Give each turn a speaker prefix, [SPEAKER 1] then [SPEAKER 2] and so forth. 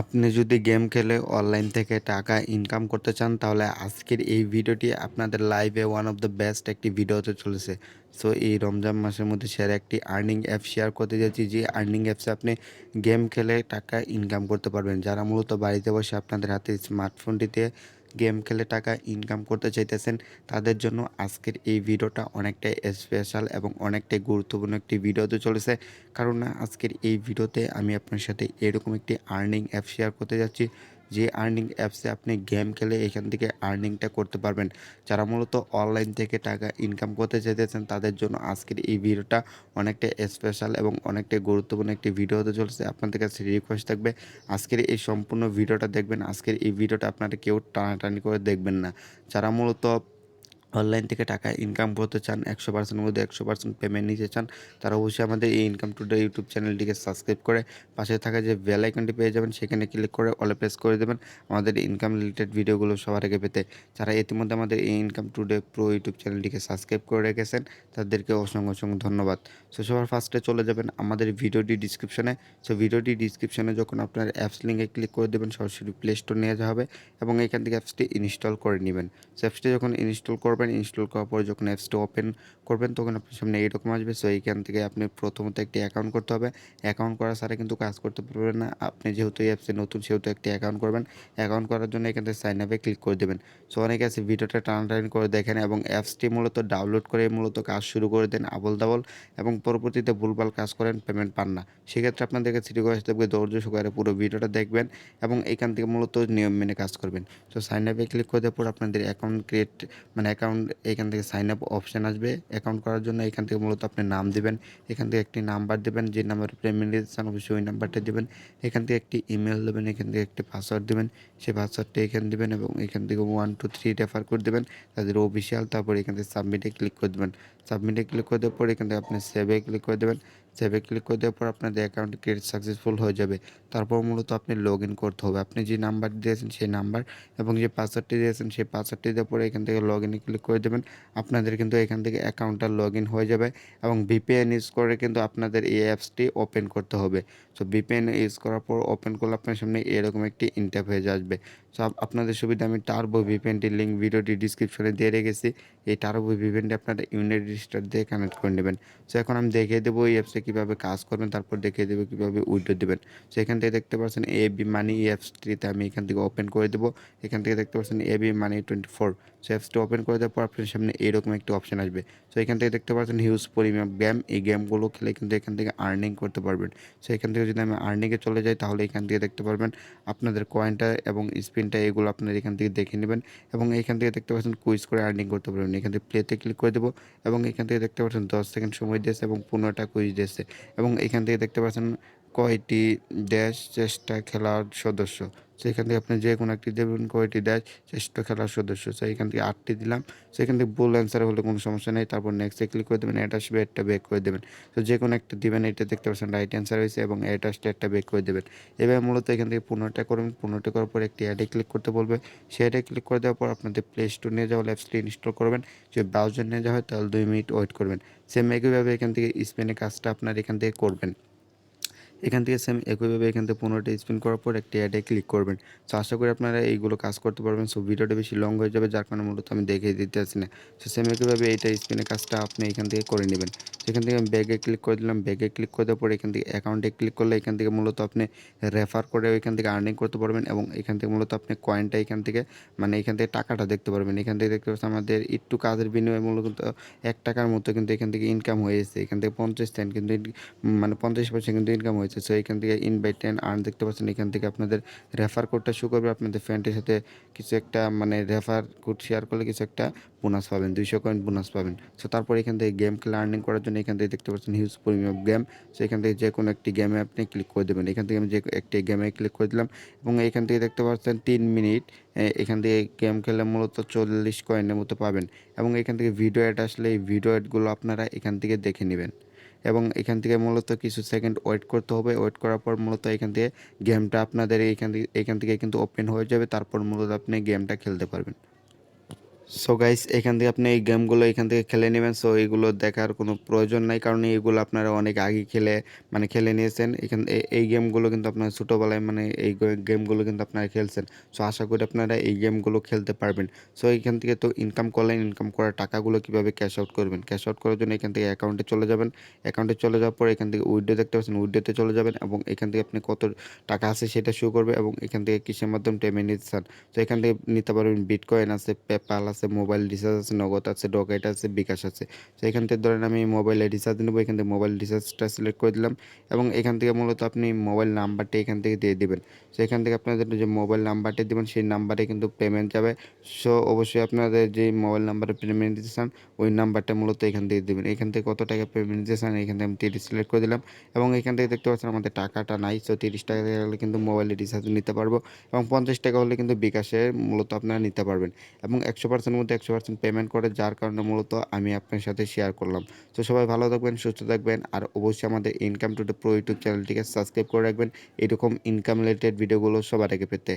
[SPEAKER 1] আপনি যদি গেম খেলে অনলাইন থেকে টাকা ইনকাম করতে চান তাহলে আজকের এই ভিডিওটি আপনাদের লাইভে ওয়ান অফ দ্য বেস্ট একটি ভিডিও হতে চলেছে। সো এই রমজান মাসের মধ্যে একটি আর্নিং অ্যাপ শেয়ার করতে যাচ্ছি, যে আর্নিং অ্যাপসে আপনি গেম খেলে টাকা ইনকাম করতে পারবেন। যারা মূলত বাড়িতে বসে আপনাদের হাতে স্মার্টফোনটিতে গেম খেলে টাকা ইনকাম করতে চাইতেছেন, তাদের জন্য আজকের এই ভিডিওটা অনেকটাই স্পেশাল এবং অনেকটাই গুরুত্বপূর্ণ একটি ভিডিও হতে চলেছে। কারণ আজকের এই ভিডিওতে আমি আপনার সাথে এরকম একটি আর্নিং অ্যাপ শেয়ার করতে যাচ্ছি, যে আর্নিং অ্যাপসে আপনি গেম খেলে এখান থেকে আর্নিংটা করতে পারবেন। যারা মূলত অনলাইন থেকে টাকা ইনকাম করতে চাইতেছেন তাদের জন্য আজকের এই ভিডিওটা অনেকটা স্পেশাল এবং অনেকটা গুরুত্বপূর্ণ একটি ভিডিও হতে চলেছে। আপনাদের কাছে রিকোয়েস্ট থাকবে আজকের এই সম্পূর্ণ ভিডিওটা দেখবেন। আজকের এই ভিডিওটা আপনারা কেউ টানাটানি করে দেখবেন না। যারা মূলত অনলাইন থেকে টাকা ইনকাম করতে চান, 100% মধ্যে 100% পেমেন্ট নিতে চান, তারা অবশ্যই আমাদের এই ইনকাম টুডে ইউটিউব চ্যানেলটিকে সাবস্ক্রাইব করে পাশে থাকা যে বেল আইকনটি পেয়ে যাবেন সেখানে ক্লিক করে অলে প্রেস করে দেবেন আমাদের ইনকাম রিলেটেড ভিডিওগুলো সবার আগে পেতে। যারা ইতিমধ্যে আমাদের এই ইনকাম টুডে প্রো ইউটিউব চ্যানেলটিকে সাবস্ক্রাইব করে রেখেছেন তাদেরকে অসংখ্য অসংখ্য ধন্যবাদ। সো সবার ফার্স্টে চলে যাবেন আমাদের ভিডিওটি ডিসক্রিপশনে। সো ভিডিওটি ডিসক্রিপশনে যখন আপনার অ্যাপস লিঙ্কে ক্লিক করে দেবেন সরাসরি প্লে স্টোর নিয়ে যাওয়া হবে এবং এখান থেকে অ্যাপসটি ইনস্টল করে নেবেন। সো অ্যাপসটি যখন ইনস্টল করবেন, ইনস্টল করার পরে যখন অ্যাপসটা ওপেন করবেন তখন আপনার সামনে এইরকম আসবে। সো এইখান থেকে আপনি প্রথমত একটি অ্যাকাউন্ট করতে হবে। অ্যাকাউন্ট করা ছাড়া কিন্তু কাজ করতে পারবেন না। আপনি যেহেতু এই অ্যাপসে নতুন সেহেতু একটি অ্যাকাউন্ট করবেন। অ্যাকাউন্ট করার জন্য এখান থেকে সাইন আপে ক্লিক করে দেবেন। সো অনেকে আছে ভিডিওটা টানাটানি করে দেখেন এবং অ্যাপসটি মূলত ডাউনলোড করে মূলত কাজ শুরু করে দেন আবল দাবল এবং পরবর্তীতে ভুলভাল কাজ করেন, পেমেন্ট পান না। সেক্ষেত্রে আপনাদের কাছে রিকোয়েস্ট থাকবে ধৈর্য সহকারে পুরো ভিডিওটা দেখবেন এবং এখান থেকে মূলত নিয়ম মেনে কাজ করবেন। সো সাইন আপে ক্লিক করে দেওয়ার পর আপনাদের অ্যাকাউন্ট ক্রিয়েট অ্যাকাউন্ট এখান থেকে সাইন আপ অপশান আসবে। অ্যাকাউন্ট করার জন্য এখান থেকে মূলত আপনি নাম দিবেন, এখান থেকে একটি নাম্বার দেবেন, যে নাম্বারে পেমেন্ট দিতে চান অবশ্যই ওই নাম্বারটা দেবেন। এখান থেকে একটি ইমেল দেবেন, এখান থেকে একটি পাসওয়ার্ড দেবেন, সেই পাসওয়ার্ডটা এখানে দেবেন এবং এখান থেকে 1 2 3 রেফার করে দেবেন তাদের অফিসিয়াল। তারপর এখান থেকে সাবমিটে ক্লিক করে দেবেন। সাবমিটে ক্লিক করে দেওয়ার পর এখান থেকে আপনি সেভে ক্লিক করে দেবেন। সেভে ক্লিক করে দেওয়ার পর আপনাদের অ্যাকাউন্ট ক্রিয়েট সাকসেসফুল হয়ে যাবে। তারপর মূলত আপনি লগ ইন করতে হবে। আপনি যে নাম্বার দিয়েছেন সেই নাম্বার এবং যে পাসওয়ার্ডটি দিয়েছেন সেই পাসওয়ার্ডটি দেওয়ার পরে এখান থেকে লগ ইনে ক্লিক করে দেবেন। আপনাদের কিন্তু এখান থেকে অ্যাকাউন্টটা লগ ইন হয়ে যাবে এবং ভিপিএন ইউজ করে কিন্তু আপনাদের এই অ্যাপসটি ওপেন করতে হবে। সো ভিপিএন ইউজ করার পর ওপেন করলে আপনার সামনে এরকম একটি ইন্টারফেস আসবে। সো আপনাদের সুবিধা আমি টার্বো ভিপিএনটির লিঙ্ক ভিডিওটি ডিসক্রিপশনে দিয়ে রেখেছি। এই টার্বো ভিপিএনটি আপনারা ইউনিট রেজিস্টার দিয়ে কানেক্ট করে নেবেন। সো এখন আমি দেখিয়ে দেবো এই অ্যাপসে কীভাবে কাজ করবেন, তারপর দেখিয়ে দেবো কীভাবে উইথড্র দেবেন। সো এখান থেকে দেখতে পাচ্ছেন এবি মানি এই অ্যাপসটিতে আমি এখান থেকে ওপেন করে দেবো। এখান থেকে দেখতে পাচ্ছেন এবি মানি 24। সো অ্যাপসটি ওপেন করে দেওয়ার পর আপনার সামনে এইরকম একটি অপশন আসবে। সো এখান থেকে দেখতে পাচ্ছেন হিউজ পরিমাণ গেম, এই গেমগুলো খেলে কিন্তু এখান থেকে আর্নিং করতে পারবেন। সো এখান থেকে যদি আমি আর্নিংয়ে চলে যাই তাহলে এখান থেকে দেখতে পারবেন আপনাদের কয়েনটা এবং স্পিনটা এগুলো আপনারা এখান থেকে দেখে নেবেন এবং এখান থেকে দেখতে পাচ্ছেন কুইজ করে আর্নিং করতে পারবেন। এখান থেকে প্লেতে ক্লিক করে দেবো এবং এখান থেকে দেখতে পাচ্ছেন 10 সেকেন্ড সময় দিয়েছে এবং 15টা কুইজ দিয়েছে এবং এখান থেকে দেখতে পাচ্ছেন কয়টি দেশ চেষ্টা খেলার সদস্য। সেখান থেকে আপনি যে কোনো একটি দেবেন, কয়টি দেশ চেষ্টা খেলার সদস্য। সো এখান থেকে 8টি দিলাম। সেখান থেকে ভুল অ্যান্সার হলে কোনো সমস্যা নেই। তারপর নেক্সটে ক্লিক করে দেবেন, এটা আসবে একটা বেক করে দেবেন। তো যে কোনো একটা দিবেন, এটা দেখতে পাচ্ছেন রাইট অ্যান্সার হয়েছে এবং এটা আসলে একটা বেক করে দেবেন। এবার মূলত এখান থেকে 15টা করবেন। 15টা করার পর একটি অ্যাডে ক্লিক করতে বলবে। সেই অ্যাডে ক্লিক করে দেওয়ার পর আপনাদের প্লে স্টোর নিয়ে যাওয়া অ্যাপসটি ইনস্টল করবেন। যদি ব্রাউজার নিয়ে যাওয়া হয় তাহলে 2 মিনিট ওয়েট করবেন। সেম একইভাবে এখান থেকে স্পেনে কাজটা আপনার এখান থেকে করবেন। এখান থেকে সেম একইভাবে এখান থেকে 15টা স্পিন করার পর একটি অ্যাডে ক্লিক করবেন। সো আশা করি আপনারা এইগুলো কাজ করতে পারবেন। সো ভিডিওটা বেশি লং হয়ে যাবে যার কারণে মূলত আমি দেখিয়ে দিতে আসি না। সো সেম একইভাবে এইটা স্পিনের কাজটা আপনি এখান থেকে করে নেবেন। সেখান থেকে আমি ব্যাগে ক্লিক করে দিলাম। ব্যাগে ক্লিক করে দেওয়ার পর এখান থেকে অ্যাকাউন্টে ক্লিক করলে এখান থেকে মূলত আপনি রেফার করে এখান থেকে আর্নিং করতে পারবেন এবং এখান থেকে মূলত আপনি কয়েনটা এখান থেকে এখান থেকে টাকাটা দেখতে পারবেন। এখান থেকে দেখতে পাচ্ছেন আমাদের একটু কাজের বিনিময়ে মূলত 1 টাকার মতো কিন্তু এখান থেকে ইনকাম হয়েছে। এখান থেকে 50 সেন্ট কিন্তু 50% কিন্তু ইনকাম হয়েছে। সো এখান থেকে ইনভাইট এন্ড আর্ন দেখতে পাচ্ছেন। এখান থেকে আপনাদের রেফার কোডটা শো করবে। আপনাদের ফ্রেন্ডের সাথে কিছু একটা রেফার কোড শেয়ার করলে কিছু একটা বোনাস পাবেন, 200 কয়েন বোনাস পাবেন। সো তারপর এখান থেকে গেম খেলে আর্নিং করার জন্য এখান থেকে দেখতে পাচ্ছেন হিউজ পরিমাণ গেম। সো এখান থেকে যে কোনো একটি গেমে আপনি ক্লিক করে দেবেন। এখান থেকে আমি যে একটি গেমে ক্লিক করে দিলাম এবং এখান থেকে দেখতে পাচ্ছেন 3 মিনিট এখান থেকে গেম খেলে মূলত 40 কয়েনের মতো পাবেন এবং এখান থেকে ভিডিও অ্যাড আসলে এই ভিডিও অ্যাডগুলো আপনারা এখান থেকে দেখে নেবেন এবং এখান থেকে মূলত কিছু সেকেন্ড ওয়েট করতে হবে। ওয়েট করার পর মূলত এখান থেকে গেমটা আপনাদের এখান থেকে কিন্তু ওপেন হয়ে যাবে। তারপর মূলত আপনি গেমটা খেলতে পারবেন। সো গাইস এখান থেকে আপনি এই গেমগুলো এখান থেকে খেলে নেবেন। সো এগুলো দেখার কোনো প্রয়োজন নাই, কারণ এগুলো আপনারা অনেক আগে খেলে নিয়েছেন। এই গেমগুলো কিন্তু আপনার ছোটোবেলায় এই গেমগুলো কিন্তু আপনারা খেলছেন। সো আশা করি আপনারা এই গেমগুলো খেলতে পারবেন। সো এখান থেকে তো ইনকাম করলেন, ইনকাম করার টাকাগুলো কীভাবে ক্যাশ আউট করবেন, ক্যাশ আউট করার জন্য এখান থেকে অ্যাকাউন্টে চলে যাবেন। অ্যাকাউন্টে চলে যাওয়ার পর এখান থেকে উইথড্র দেখতে পাচ্ছেন, উইথড্রোতে চলে যাবেন এবং এখান থেকে আপনি কত টাকা আছে সেটা শো করবে এবং এখান থেকে কিসের মাধ্যমে পেমেন্ট নিতে চান। তো এখান থেকে নিতে পারবেন বিটকয়েন আছে, পেপাল আছে, মোবাইল রিচার্জ আছে, নগদ আছে, ডকেট আছে, বিকাশ আছে। তো এখান থেকে ধরেন আমি মোবাইলে রিচার্জ নেবো, এখান থেকে মোবাইল রিচার্জটা সিলেক্ট করে দিলাম এবং এখান থেকে মূলত আপনি মোবাইল নাম্বারটা এখান থেকে দিয়ে দিবেন। তো এখান থেকে আপনাদের যে মোবাইল নাম্বারটা দেবেন সেই নাম্বারে কিন্তু পেমেন্ট যাবে। সো অবশ্যই আপনাদের যে মোবাইল নাম্বারে পেমেন্ট দিতে চান ওই নাম্বারটা মূলত এখান থেকে দেবেন। এখান থেকে কত টাকা পেমেন্ট দিতে চান এখান থেকে আমি 30 সিলেক্ট করে দিলাম এবং এখান থেকে দেখতে পাচ্ছেন আমাদের টাকাটা নাই। সো 30 টাকা হলে কিন্তু মোবাইলে রিচার্জ নিতে পারবো এবং 50 টাকা হলে কিন্তু বিকাশে মূলত আপনারা নিতে পারবেন এবং 100% মধ্যে 100% পেমেন্ট করে, যার কারণে মূলত আমি আপনার সাথে শেয়ার করলাম। তো সবাই ভালো থাকবেন, সুস্থ থাকবেন আর অবশ্যই আমাদের income to the pro YouTube চ্যানেলটিকে সাবস্ক্রাইব করে রাখবেন এরকম ইনকাম রিলেটেড ভিডিওগুলো সবার আগে পেতে।